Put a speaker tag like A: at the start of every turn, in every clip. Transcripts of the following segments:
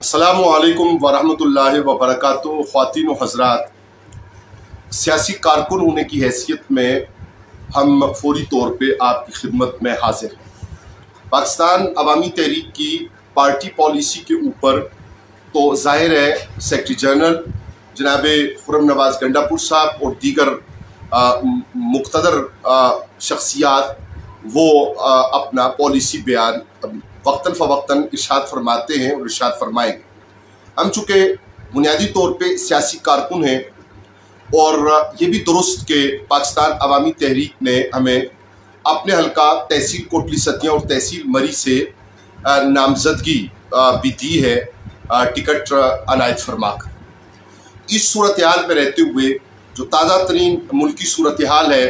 A: अस्सलामुअलैकुम वरहमतुल्लाहि वबरकातुहू। ख्वातीन व हज़रात, सियासी कारकुन होने की हैसियत में हम फौरी तौर पे आपकी खिदमत में हाजिर हैं। पाकिस्तान अवामी तहरीक की पार्टी पॉलिसी के ऊपर तो ज़ाहिर है सेक्रेटरी जनरल जनाब खुर्रम नवाज़ गंडापुर साहब और दीगर मुक़्तदर शख्सियात वो अपना पॉलिसी बयान वक्तन फ़वक्तन इरशाद फरमाते हैं और इरशाद फरमाएंगे। हम चूँकि बुनियादी तौर पे सियासी कारकुन हैं और ये भी दुरुस्त कि पाकिस्तान अवामी तहरीक ने हमें अपने हल्का तहसील कोटली सतिया और तहसील मरी से नामजदगी भी दी है टिकट अनायत फरमा कर। इस सूरत हाल में रहते हुए जो ताज़ा तरीन मुल्की सूरत हाल है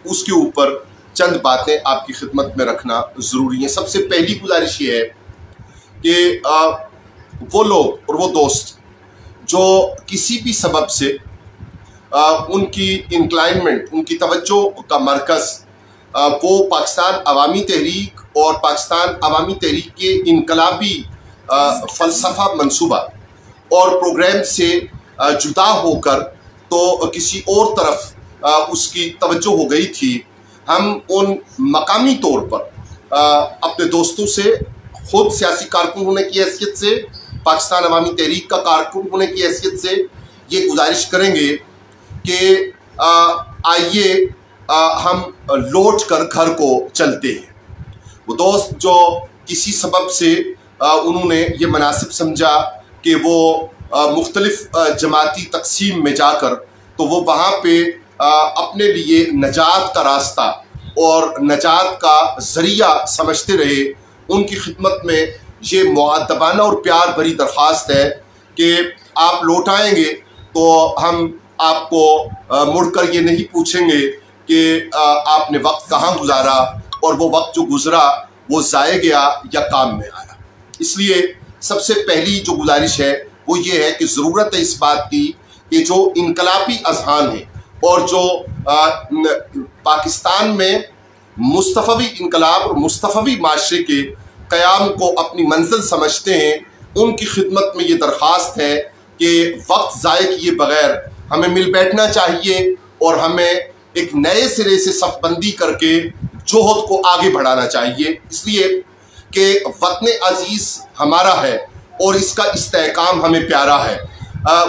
A: उसके ऊपर चंद बातें आपकी खिदमत में रखना ज़रूरी है। सबसे पहली गुजारिश ये है कि वो लोग और वो दोस्त जो किसी भी सबब से उनकी इंक्लाइनमेंट, उनकी तवज्जो का मरकज़ वो पाकिस्तान अवामी तहरीक और पाकिस्तान अवामी तहरीक के इनकलाबी फ़लसफ़ा मंसूबा और प्रोग्राम से जुदा होकर तो किसी और तरफ उसकी तवज्जो हो गई थी, हम उन मकामी तौर पर अपने दोस्तों से, खुद सियासी कारकुन होने की हैसियत से, पाकिस्तान अवामी तहरीक का कारकुन होने की हैसियत से ये गुजारिश करेंगे कि आइए हम लौट कर घर को चलते हैं। वो दोस्त जो किसी सबब से उन्होंने ये मुनासिब समझा कि वो मुख्तलिफ जमाती तकसीम में जाकर तो वो वहाँ पे अपने लिए नजात का रास्ता और नजात का ज़रिया समझते रहे, उनकी खिदमत में ये मुअद्दबाना और प्यार भरी दरख्वास्त है कि आप लौट आएंगे तो हम आपको मुड़कर ये नहीं पूछेंगे कि आपने वक्त कहाँ गुजारा और वो वक्त जो गुजरा वो ज़ाया गया या काम में आया। इसलिए सबसे पहली जो गुजारिश है वो ये है कि ज़रूरत है इस बात की कि जो इनकलाबी अज़हान है और जो पाकिस्तान में मुस्तफ़वी इनकलाब और मुस्तफ़वी माशरे के क़याम को अपनी मंजिल समझते हैं, उनकी खिदमत में ये दरख्वास्त है कि वक्त ज़ाय किए बग़ैर हमें मिल बैठना चाहिए और हमें एक नए सिरे से सफ़बंदी करके जोहद को आगे बढ़ाना चाहिए। इसलिए कि वतन अज़ीज़ हमारा है और इसका इस्तेहकाम हमें प्यारा है।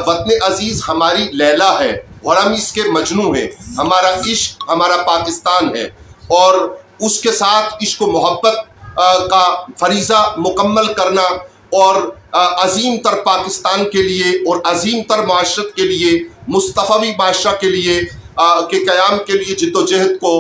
A: वतन अज़ीज़ हमारी लैला है और हम इसके मजनू हैं। हमारा इश्क हमारा पाकिस्तान है और उसके साथ इश्क व मोहब्बत का फरीज़ा मुकम्मल करना और अजीम तर पाकिस्तान के लिए और अजीम तर माशरत के लिए, मुस्तफ़वी माशरा के लिए के क़याम के लिए जिद्दोजहद को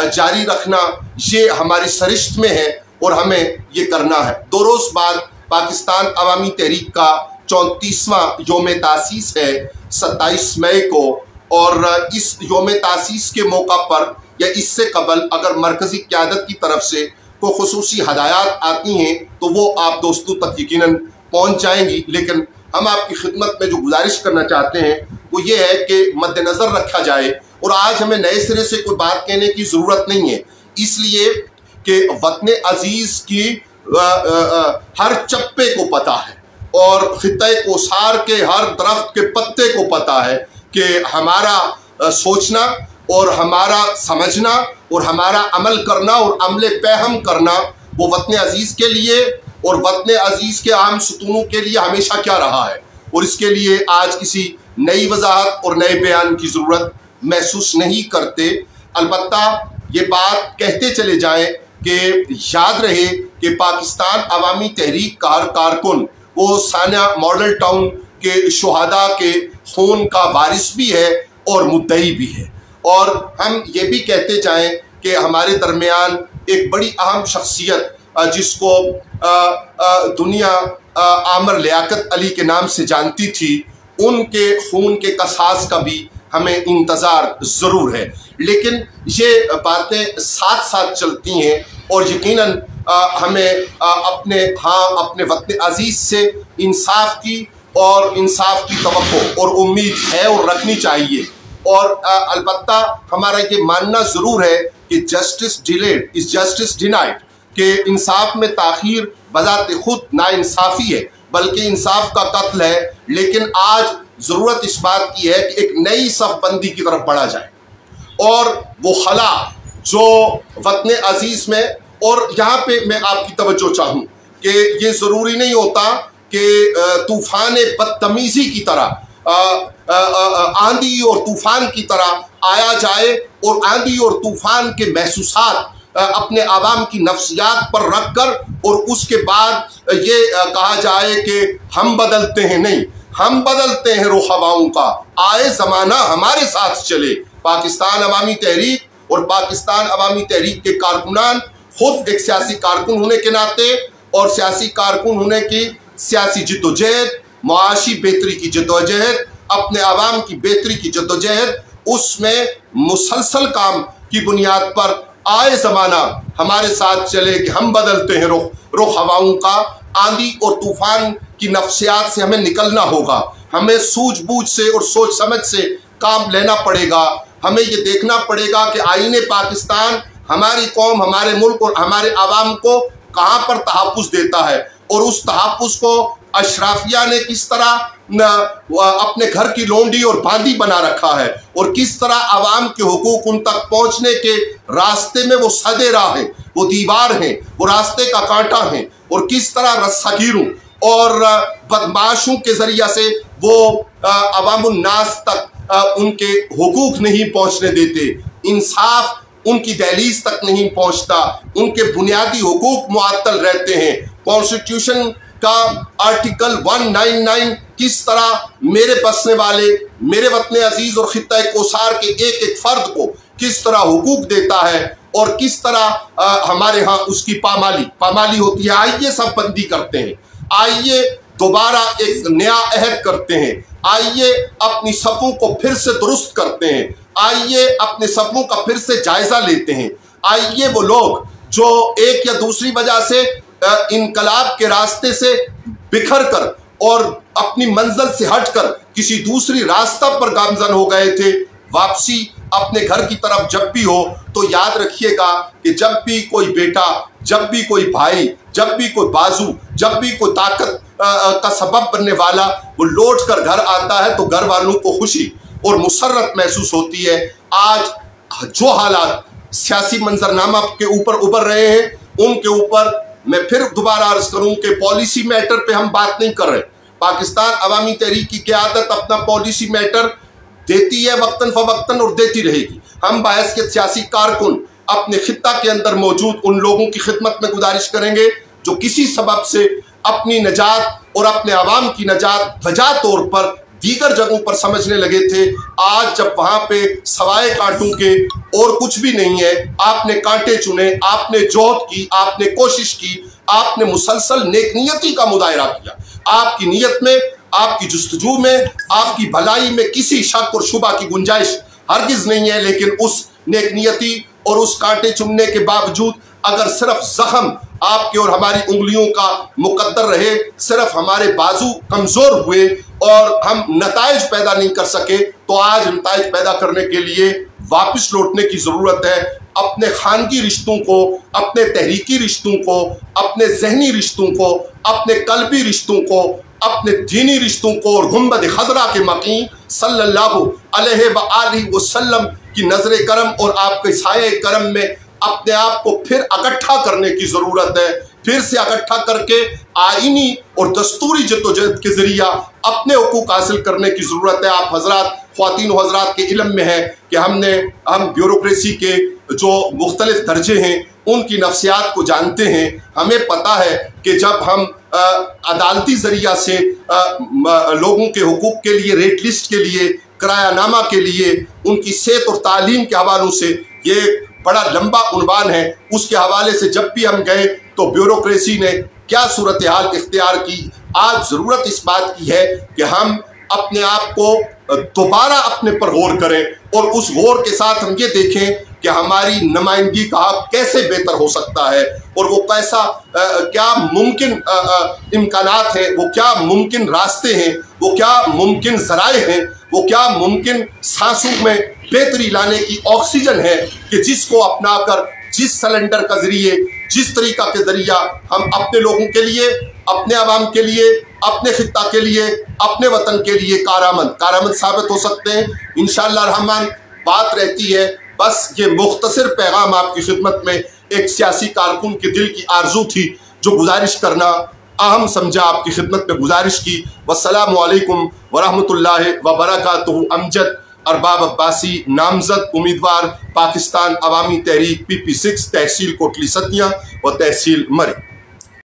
A: जारी रखना, ये हमारी सरिश्त में है और हमें ये करना है। 2 रोज़ बाद पाकिस्तान अवामी तहरीक का 34वां योम तासीस है 27 मई को, और इस योम तासीस के मौका पर या इससे कबल अगर मरकज़ी क़यादत की तरफ से कोई खुसूसी हदायत आती हैं तो वो आप दोस्तों तक यकीनन पहुँच जाएंगी। लेकिन हम आपकी खिदमत में जो गुजारिश करना चाहते हैं वो ये है कि मद्देनज़र रखा जाए और आज हमें नए सिरे से कोई बात कहने की ज़रूरत नहीं है, इसलिए कि वतन अज़ीज़ की हर चप्पे को पता है और खित्ते कोसार के हर दरख्त के पत्ते को पता है कि हमारा सोचना और हमारा समझना और हमारा अमल करना और अमल पैहम करना वो वतन अज़ीज़ के लिए और वतन अज़ीज़ के अहम सुतूनों के लिए हमेशा क्या रहा है, और इसके लिए आज किसी नई वजाहत और नए बयान की ज़रूरत महसूस नहीं करते। अलबत्ता ये बात कहते चले जाएं कि याद रहे कि पाकिस्तान अवामी तहरीक का हर कारकुन वो सानिया मॉडल टाउन के शुहदा के खून का वारिस भी है और मुद्दई भी है। और हम ये भी कहते जाएं कि हमारे दरमियान एक बड़ी अहम शख्सियत जिसको दुनिया आमर लियाकत अली के नाम से जानती थी, उनके खून के कसास का भी हमें इंतज़ार ज़रूर है। लेकिन ये बातें साथ साथ चलती हैं और यकीनन हमें अपने वतन अज़ीज़ से इंसाफ की तवक्को और उम्मीद है और रखनी चाहिए। और अलबत्ता हमारा ये मानना ज़रूर है कि justice delayed is justice denied, कि इंसाफ में ताख़ीर बज़ात खुद नाइंसाफ़ी है, बल्कि इंसाफ का कत्ल है। लेकिन आज ज़रूरत इस बात की है कि एक नई सफ़बंदी की तरफ बढ़ा जाए और वो खला जो वतन अजीज़ में, और यहाँ पे मैं आपकी तवज्जो चाहूँ कि ये ज़रूरी नहीं होता कि तूफ़ान बदतमीज़ी की तरह आंधी और तूफ़ान की तरह आया जाए और आंधी और तूफ़ान के महसूसात अपने आवाम की नफ्सियात पर रख कर और उसके बाद ये कहा जाए कि हम बदलते हैं। नहीं, हम बदलते हैं रुख हवाओं का, आए ज़माना हमारे साथ चले। पाकिस्तान अवामी तहरीक और पाकिस्तान अवामी तहरीक के कारकुनान खुद एक सियासी कारकुन होने के नाते और सियासी कारकुन होने की सियासी जद्दोजहद, मुआशी बेहतरी की जद्दोजहद, अपने आवाम की बेहतरी की जद्दोजहद, उसमें मुसलसल काम की बुनियाद पर आए ज़माना हमारे साथ चले कि हम बदलते हैं रुख हवाओं का। आंधी और तूफ़ान की नफ्सियात से हमें निकलना होगा, हमें सूझबूझ से और सोच समझ से काम लेना पड़ेगा। हमें ये देखना पड़ेगा कि आईने पाकिस्तान हमारी कौम, हमारे मुल्क और हमारे आवाम को कहाँ पर तहफ़्फ़ुज़ देता है और उस तहफ़्फ़ुज़ को अशराफिया ने किस तरह अपने घर की लोंडी और बांदी बना रखा है और किस तरह आवाम के हुकूक उन तक पहुँचने के रास्ते में वो सदे राह हैं, वो दीवार हैं, वो रास्ते का कांटा हैं, और किस तरह रस्सागीरों और बदमाशों के ज़रिया से वो अवामुन्नास तक उनके हुकूक नहीं पहुँचने देते, इंसाफ उनकी दहलीज तक नहीं पहुँचता, उनके बुनियादी हुकूक मुअत्तल रहते हैं। कॉन्स्टिट्यूशन का आर्टिकल 199 किस तरह मेरे बसने वाले, मेरे वतन अजीज़ और खित्ता कोसार के एक एक फ़र्द को किस तरह हुकूक देता है और किस तरह हमारे यहाँ उसकी पामाली होती है। आइए सब बंदी करते हैं, आइए दोबारा एक नया अहद करते हैं, आइए अपनी सफ़ों को फिर से दुरुस्त करते हैं, आइए अपने सफ़ों का फिर से जायज़ा लेते हैं। आइए वो लोग जो एक या दूसरी वजह से इनकलाब के रास्ते से बिखर कर और अपनी मंजिल से हटकर किसी दूसरी रास्ता पर गामजन हो गए थे, वापसी अपने घर की तरफ जब भी हो तो याद रखिएगा कि जब भी कोई बेटा, जब भी कोई भाई, जब भी कोई बाजू, जब भी कोई ताकत का सबब बनने वाला वो लौट कर घर आता है तो घर वालों को खुशी और मुसर्रत महसूस होती है। आज जो हालात सियासी मंजरनामा के ऊपर उभर रहे हैं, उनके ऊपर मैं फिर दोबारा अर्ज करूं कि पॉलिसी मैटर पे हम बात नहीं कर रहे। पाकिस्तान अवामी तहरीक की क़यादत अपना पॉलिसी मैटर देती है वक्तन फ़वक्तन और देती रहेगी। हम बहस के सियासी कारकुन अपने खित्ता के अंदर मौजूद उन लोगों की खिदमत में गुजारिश करेंगे जो किसी सबब से अपनी नजात और अपने आवाम की नजात वजह तौर पर दीगर जगहों पर समझने लगे थे। आज जब वहाँ पे सवाए कांटों के और कुछ भी नहीं है, आपने कांटे चुने, आपने जोहद की, आपने कोशिश की, आपने मुसलसल नेकनियती का मुजाहरा किया। आपकी नीयत में, आपकी जुस्तजू में, आपकी भलाई में किसी शक और शुबा की गुंजाइश हरगिज नहीं है। लेकिन उस नेकनियती और उस कांटे चुनने के बावजूद अगर सिर्फ जख्म आपके और हमारी उंगलियों का मुकद्दर रहे, सिर्फ हमारे बाजू कमज़ोर हुए और हम नताइज पैदा नहीं कर सके, तो आज नताइज पैदा करने के लिए वापस लौटने की ज़रूरत है। अपने खानगी रिश्तों को, अपने तहरीकी रिश्तों को, अपने जहनी रिश्तों को, अपने कल्बी रिश्तों को, अपने दीनी रिश्तों को और गुंबद खजरा के मकीन सल्लल्लाहु अलैहि वसल्लम की नजर करम और आपके साये करम में अपने आप को फिर इकट्ठा करने की ज़रूरत है। फिर से इकट्ठा करके आईनी और दस्तूरी जद्दोजहद के ज़रिया अपने हुकूक हासिल करने की ज़रूरत है। आप हजरात, ख्वातीन हजरात के इल्म में है कि हम ब्यूरोक्रेसी के जो मुख्तलिफ दर्जे हैं उनकी नफ्सियात को जानते हैं। हमें पता है कि जब हम अदालती ज़रिया से लोगों के हुकूक के लिए, रेट लिस्ट के लिए, किरायानामा के लिए, उनकी सेहत और तालीम के हवालों से, ये बड़ा लंबा उन्वान है, उसके हवाले से जब भी हम गए तो ब्यूरोक्रेसी ने क्या सूरत हाल इख्तियार की। आज ज़रूरत इस बात की है कि हम अपने आप को दोबारा अपने पर गौर करें और उस गौर के साथ हम ये देखें कि हमारी नुमाइंदगी का हक कैसे बेहतर हो सकता है और वो कैसा क्या मुमकिन इम्कानात हैं, वो क्या मुमकिन रास्ते हैं, वो क्या मुमकिन ज़राए हैं, वो क्या मुमकिन सांसों में बेहतरी लाने की ऑक्सीजन है कि जिसको अपनाकर, जिस सिलेंडर का ज़रिए, जिस तरीका के जरिया हम अपने लोगों के लिए, अपने आवाम के लिए, अपने खित्ता के लिए, अपने वतन के लिए कारामद साबित हो सकते हैं। इंशाअल्लाह रहमान बात रहती है, बस ये मुख्तसर पैगाम आपकी खिदमत में एक सियासी कारकुन के दिल की आरजू थी, जो गुजारिश करना अहम समझा, आपकी खिदमत में गुजारिश की। वस्सलामु अलैकुम वरहमतुल्लाहि वबरकातुहू। अमजद अरबाब अब्बासी, नामजद उम्मीदवार, पाकिस्तान अवामी तहरीक PP6, तहसील कोटली सतिया व तहसील मरी।